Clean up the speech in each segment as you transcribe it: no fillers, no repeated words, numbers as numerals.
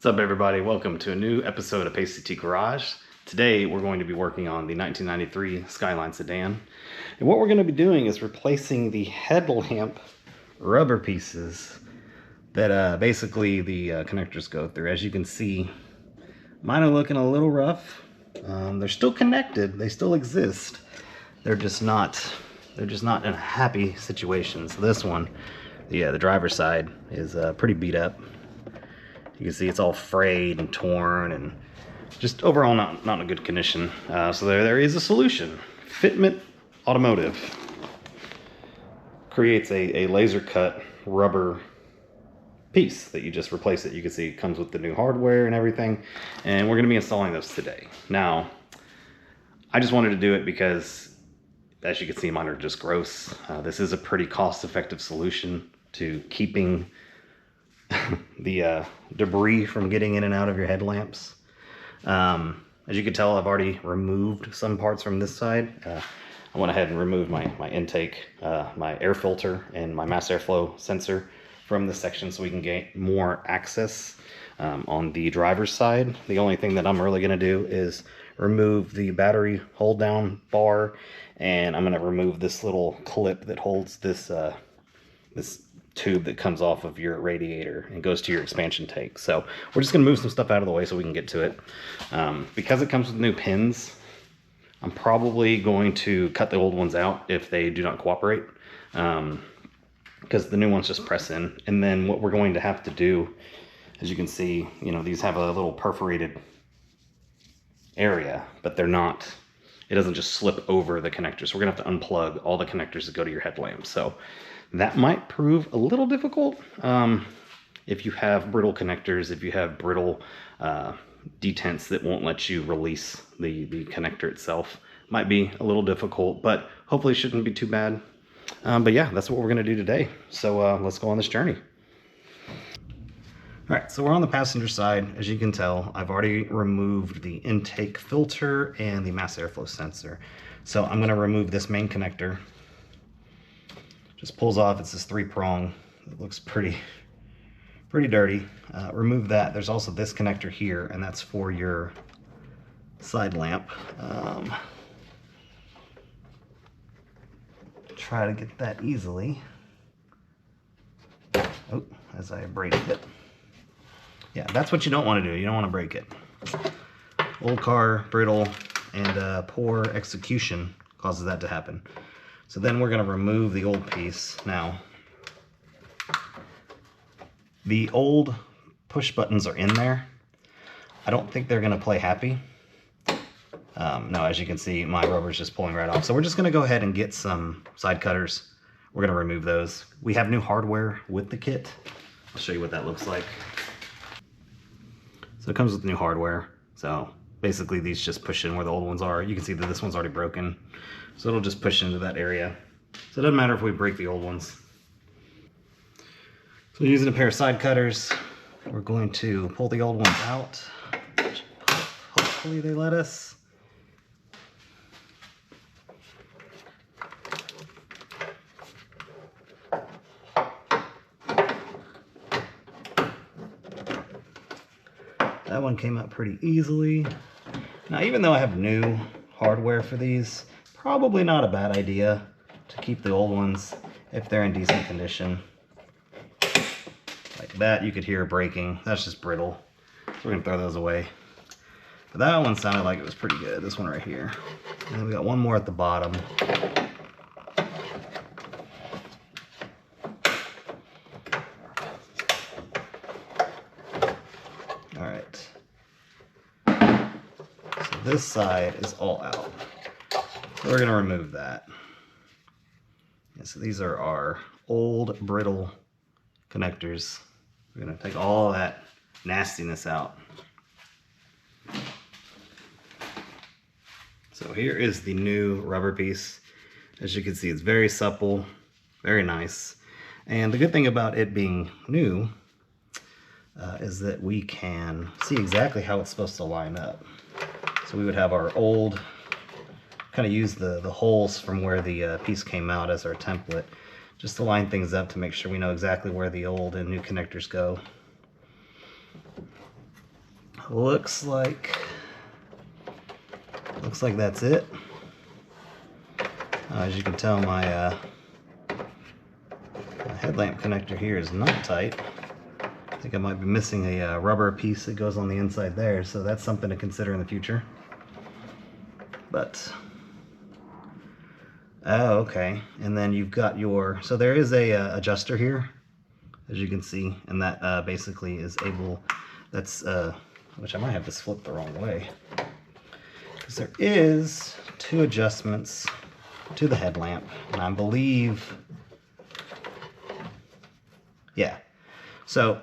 What's up, everybody? Welcome to a new episode of Pasty-T Garage. Today we're going to be working on the 1993 Skyline sedan. And what we're going to be doing is replacing the headlamp rubber pieces that basically the connectors go through. As you can see, mine are looking a little rough. They're still connected, they still exist. They're just not in a happy situation. So this one, the driver's side is pretty beat up. You can see it's all frayed and torn and just overall not in a good condition. So there is a solution. Fitmint Automotive creates a laser cut rubber piece that you just replace it. You can see it comes with the new hardware and everything. And we're going to be installing those today. Now, I just wanted to do it because, as you can see, mine are just gross. This is a pretty cost-effective solution to keeping the debris from getting in and out of your headlamps. As you can tell, I've already removed some parts from this side. I went ahead and removed my intake, my air filter, and my mass airflow sensor from this section so we can get more access on the driver's side. The only thing that I'm really going to do is remove the battery hold down bar, and I'm going to remove this little clip that holds this this tube that comes off of your radiator and goes to your expansion tank. So we're just going to move some stuff out of the way so we can get to it. Because it comes with new pins, I'm probably going to cut the old ones out if they do not cooperate, because the new ones just press in. And then what we're going to have to do, as you can see, these have a little perforated area, but they're not, it doesn't just slip over the connectors. So we're gonna have to unplug all the connectors that go to your headlamp. So that might prove a little difficult if you have brittle connectors, if you have brittle detents that won't let you release the connector itself. Might be a little difficult, but hopefully it shouldn't be too bad. But yeah, that's what we're gonna do today. So let's go on this journey. All right, so we're on the passenger side. As you can tell, I've already removed the intake filter and the mass airflow sensor. So I'm gonna remove this main connector. Just pulls off, it's this 3-prong. It looks pretty dirty. Remove that. There's also this connector here, and that's for your side lamp. Try to get that easily. Oh, as I break it. Yeah, that's what you don't want to do. You don't want to break it. Old car, brittle, and poor execution causes that to happen. So then we're going to remove the old piece. Now, the old push buttons are in there. I don't think they're going to play happy. No, as you can see, my rubber's just pulling right off. So we're just going to go ahead and get some side cutters. We're going to remove those. We have new hardware with the kit. I'll show you what that looks like. So it comes with new hardware. So basically these just push in where the old ones are. You can see that this one's already broken. So it'll just push into that area. So it doesn't matter if we break the old ones. So using a pair of side cutters, we're going to pull the old ones out. Hopefully they let us. That one came out pretty easily. Now, even though I have new hardware for these, probably not a bad idea to keep the old ones if they're in decent condition. Like that, you could hear breaking. That's just brittle. So we're gonna throw those away. But that one sounded like it was pretty good, this one right here. And then we got one more at the bottom. All right. So this side is all out. So we're gonna remove that. Yeah, so these are our old brittle connectors. We're gonna take all that nastiness out. So here is the new rubber piece. As you can see, it's very supple, very nice. And the good thing about it being new is that we can see exactly how it's supposed to line up. So we would have our old, kind of use the holes from where the piece came out as our template, just to line things up to make sure we know exactly where the old and new connectors go. looks like that's it. As you can tell, my headlamp connector here is not tight. I think I might be missing a rubber piece that goes on the inside there, so that's something to consider in the future. But oh, okay. And then you've got your, so there is a adjuster here, as you can see, and that basically is able, that's which I might have this flipped the wrong way, because there is 2 adjustments to the headlamp, and I believe, yeah. So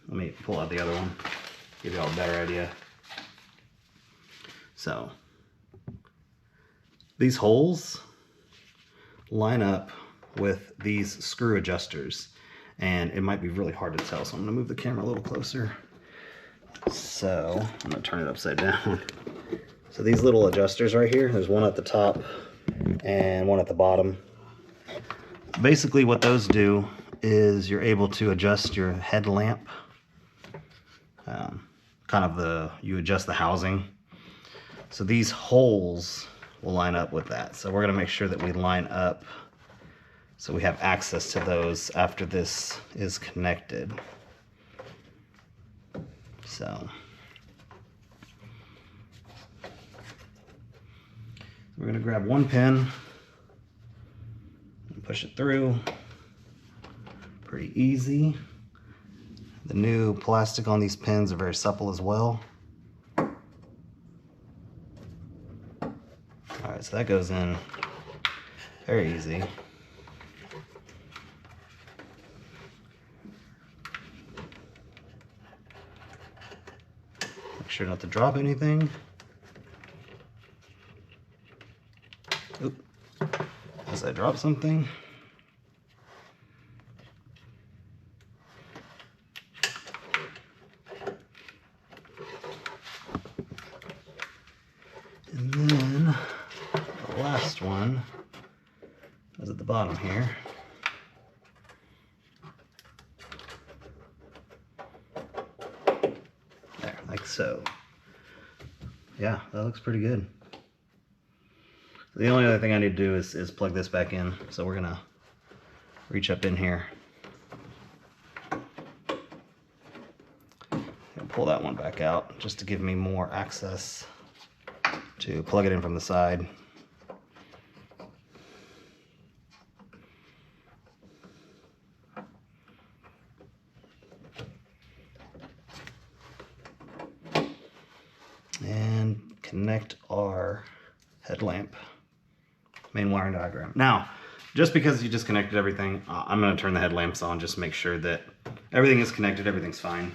let me pull out the other one, give you all a better idea. So these holes line up with these screw adjusters, and it might be really hard to tell, so I'm going to move the camera a little closer. So I'm going to turn it upside down. So these little adjusters right here, there's one at the top and one at the bottom. Basically what those do is you're able to adjust your headlamp, you adjust the housing. So these holes will line up with that. So we're going to make sure that we line up so we have access to those after this is connected. So we're going to grab one pin and push it through. Pretty easy. The new plastic on these pins are very supple as well. Alright, so that goes in very easy. Make sure not to drop anything. Oop. As I drop something. And then the last one is at the bottom here. There, like so. Yeah, that looks pretty good. The only other thing I need to do is plug this back in. So we're gonna reach up in here and pull that one back out just to give me more access to plug it in from the side. And connect our headlamp main wiring diagram. Now, just because you disconnected everything, I'm going to turn the headlamps on just to make sure that everything is connected, everything's fine.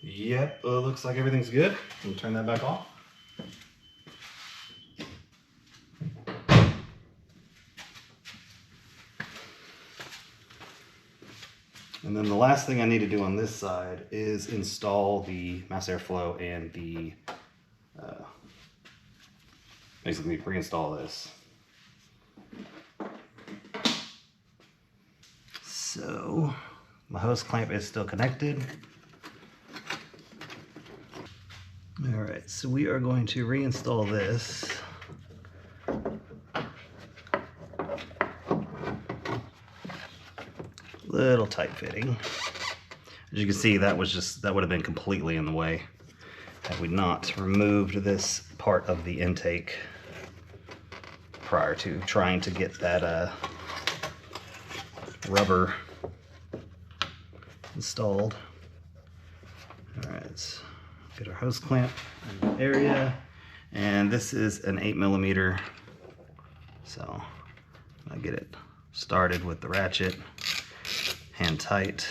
Yep, looks like everything's good. We'll turn that back off. And then the last thing I need to do on this side is install the mass airflow and the, basically reinstall this. So my hose clamp is still connected. All right, so we are going to reinstall this. Little tight fitting. As you can see, that would have been completely in the way had we not removed this part of the intake prior to trying to get that rubber installed. All right, let's get our hose clamp in the area, and this is an 8mm, so I get it started with the ratchet. Hand tight.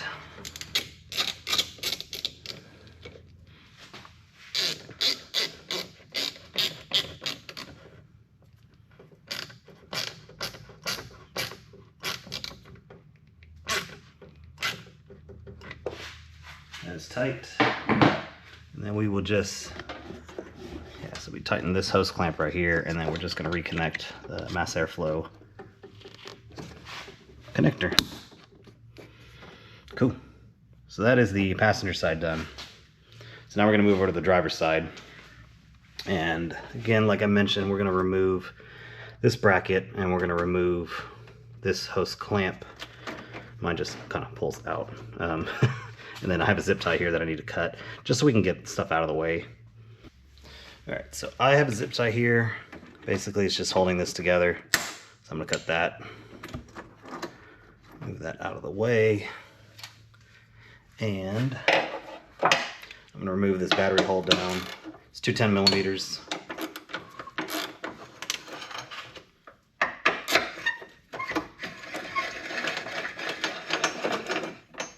That is tight. And then we will just, yeah, so we tighten this hose clamp right here, and then we're just going to reconnect the mass airflow connector. Cool. So that is the passenger side done. So now we're going to move over to the driver's side. And again, like I mentioned, we're going to remove this bracket, and we're going to remove this hose clamp. Mine just kind of pulls out. And then I have a zip tie here that I need to cut just so we can get stuff out of the way. All right, so I have a zip tie here. Basically, it's just holding this together. So I'm gonna cut that. Move that out of the way. And I'm gonna remove this battery hold down. It's 210 millimeters.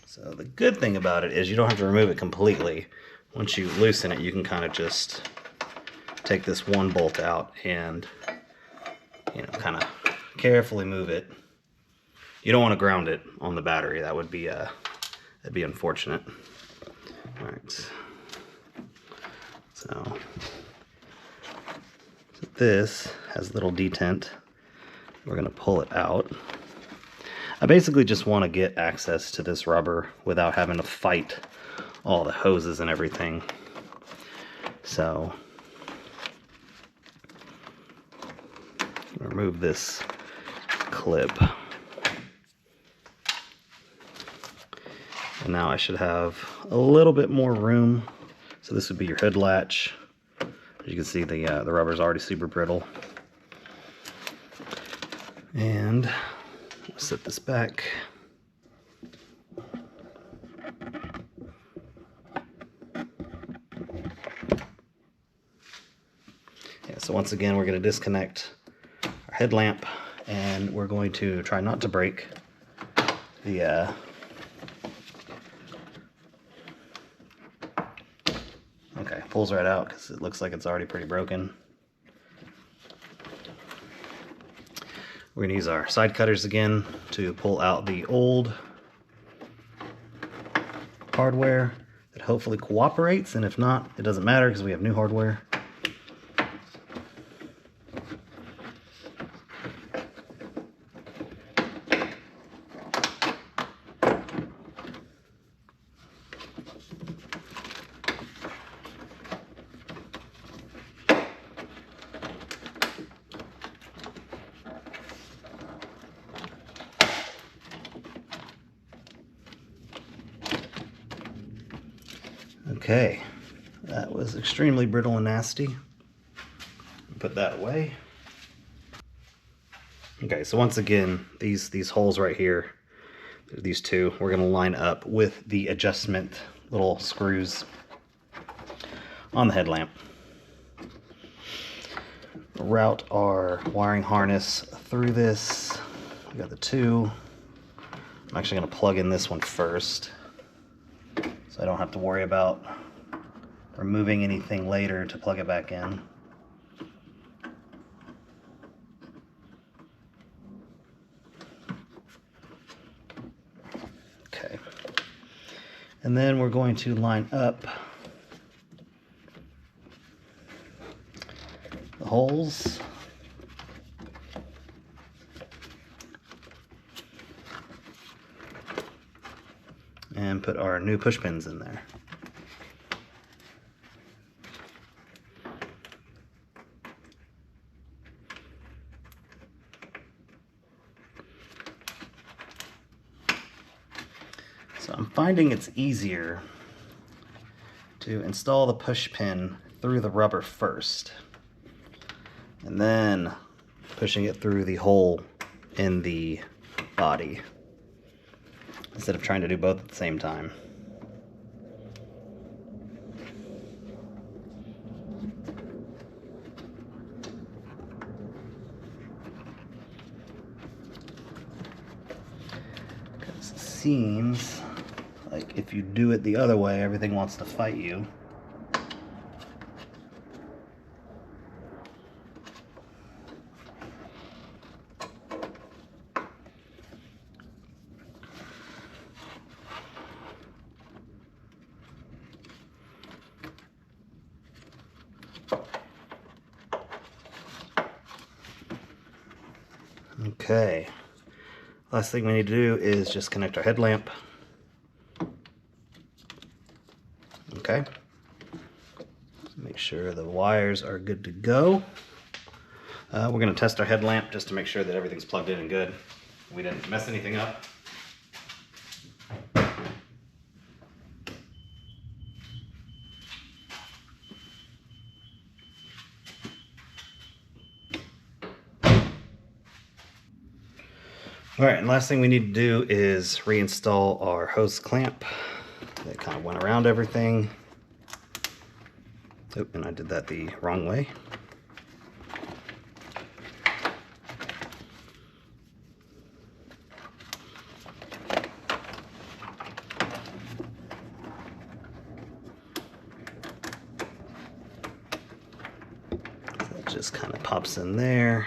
So the good thing about it is you don't have to remove it completely. Once you loosen it, you can kind of just take this one bolt out and, you know, kind of carefully move it. You don't want to ground it on the battery. That would be that'd be unfortunate. All right. So this has a little detent. We're going to pull it out. I basically just want to get access to this rubber without having to fight all the hoses and everything. So remove this clip. And now I should have a little bit more room. So this would be your hood latch. As you can see, the rubber is already super brittle. And set this back. Yeah, so once again, we're going to disconnect our headlamp, and we're going to try not to break the okay, pulls right out because it looks like it's already pretty broken. We're going to use our side cutters again to pull out the old hardware that hopefully cooperates, and if not, it doesn't matter because we have new hardware. Okay, that was extremely brittle and nasty. Put that away. Okay, so once again, these holes right here, these two, we're going to line up with the adjustment little screws on the headlamp. Route our wiring harness through this. We got the two. I'm actually going to plug in this one first, so I don't have to worry about removing anything later to plug it back in. Okay. And then we're going to line up the holes. And put our new push pins in there. So I'm finding it's easier to install the push pin through the rubber first, and then pushing it through the hole in the body, instead of trying to do both at the same time. Because it seems like if you do it the other way, everything wants to fight you. Okay. Last thing we need to do is just connect our headlamp. Okay. Make sure the wires are good to go. We're going to test our headlamp just to make sure that everything's plugged in and good. We didn't mess anything up. All right, and last thing we need to do is reinstall our hose clamp. That kind of went around everything. Oh, and I did that the wrong way. That just kind of pops in there.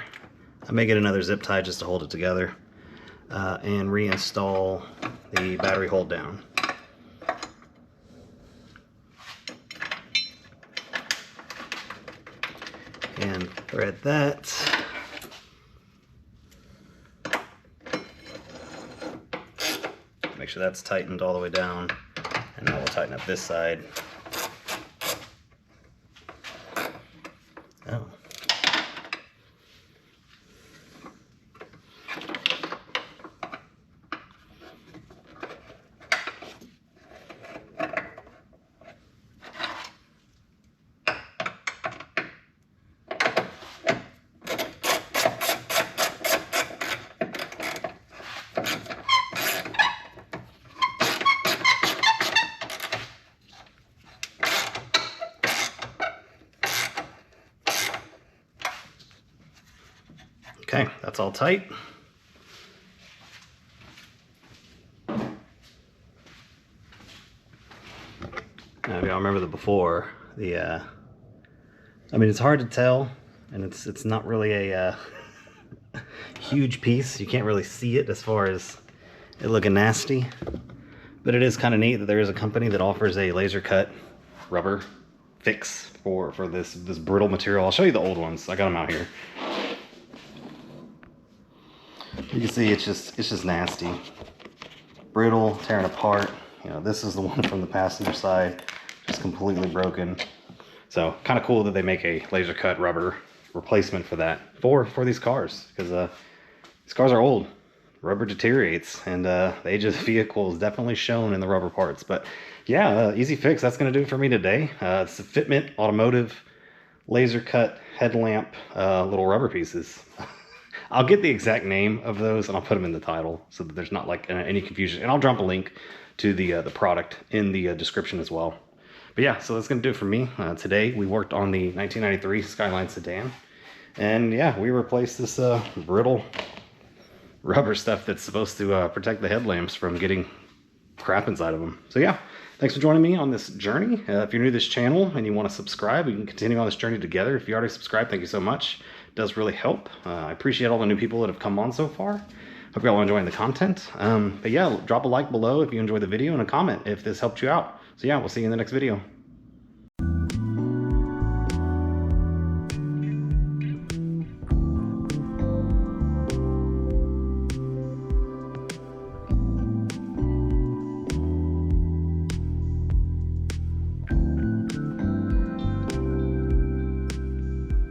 I may get another zip tie just to hold it together. And reinstall the battery hold down. And thread that. Make sure that's tightened all the way down. And now we'll tighten up this side. Oh. Okay, that's all tight. Now, if y'all remember the before, I mean, it's hard to tell, and it's not really a huge piece. You can't really see it as far as it looking nasty, but it is kind of neat that there is a company that offers a laser cut rubber fix for this brittle material. I'll show you the old ones. I got them out here. You can see it's just nasty, brittle, tearing apart. You know, this is the one from the passenger side, just completely broken. So kind of cool that they make a laser cut rubber replacement for that for these cars, because these cars are old. Rubber deteriorates, and the age of the vehicle is definitely shown in the rubber parts. But yeah, easy fix. That's going to do it for me today. It's the Fitmint Automotive laser cut headlamp little rubber pieces. I'll get the exact name of those and I'll put them in the title so that there's not like any confusion. And I'll drop a link to the product in the description as well. But yeah, so that's going to do it for me. Today we worked on the 1993 Skyline sedan. And yeah, we replaced this brittle rubber stuff that's supposed to protect the headlamps from getting crap inside of them. So yeah, thanks for joining me on this journey. If you're new to this channel and you want to subscribe, we can continue on this journey together. If you already subscribed, thank you so much. It does really help. I appreciate all the new people that have come on so far. Hope y'all are enjoying the content. But yeah, drop a like below if you enjoyed the video and a comment if this helped you out. So yeah, we'll see you in the next video.